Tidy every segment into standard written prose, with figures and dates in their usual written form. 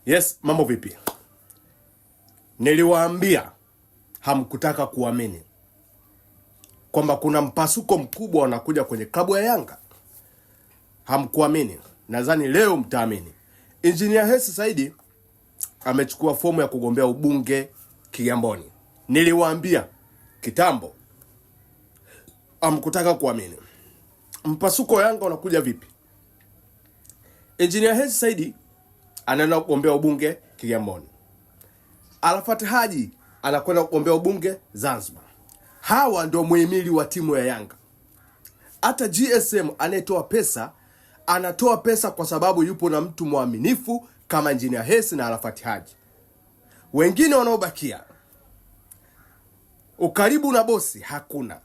Yes, mambo vipi? Niliwaambia hamkutaka kuamini kwamba kuna mpasuko mkubwa unakuja kwenye klabu ya Yanga. Hamkuamini. Nadhani leo mtaamini. Engineer Hersi Said amechukua fomu ya kugombea ubunge Kigamboni. Niliwaambia kitambo. Hamkutaka kuamini. Mpasuko wa Yanga unakuja vipi? Engineer Hersi Said anaenda kugombea ubunge Kigamboni. Arafat Haji anakwenda kugombea ubunge Zanzibar. Hawa ndio muhimili wa timu ya Yanga. Hata GSM anayetoa pesa, anatoa pesa kwa sababu yupo na mtu mwaminifu kama Engineer Hersi na Arafat Haji. Wengine wanaobakia, ukaribu na bosi hakuna.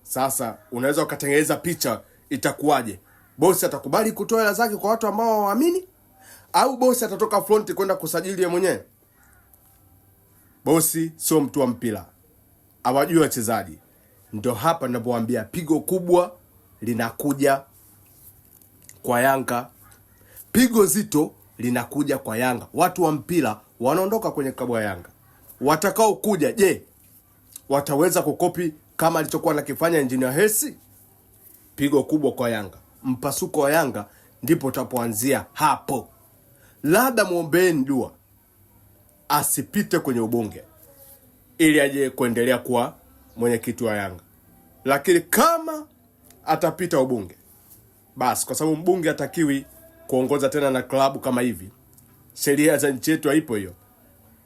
Sasa unaweza ukatengeneza picha, itakuwaje? Bosi atakubali kutoa hela zake kwa watu ambao hawaamini? Au bosi atatoka front kwenda kusajili yeye mwenyewe? Bosi sio mtu wa mpira, hawajui wachezaji. Ndio hapa ninapowaambia pigo kubwa linakuja kwa Yanga. Pigo zito linakuja kwa Yanga. Watu wa mpira wanaondoka kwenye klabu ya Yanga. Watakao kuja, je, wataweza kukopi kama alichokuwa anakifanya Engineer Hersi? Pigo kubwa kwa Yanga. Mpasuko wa Yanga ndipo utapoanzia hapo. Labda muombeeni dua asipite kwenye ubunge ili aje kuendelea kuwa mwenyekiti wa Yanga. Lakini kama atapita ubunge, basi kwa sababu mbunge hatakiwi kuongoza tena na klabu kama hivi. Sheria za nchi yetu haipo hiyo.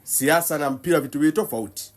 Siasa na mpira vitu viwili tofauti.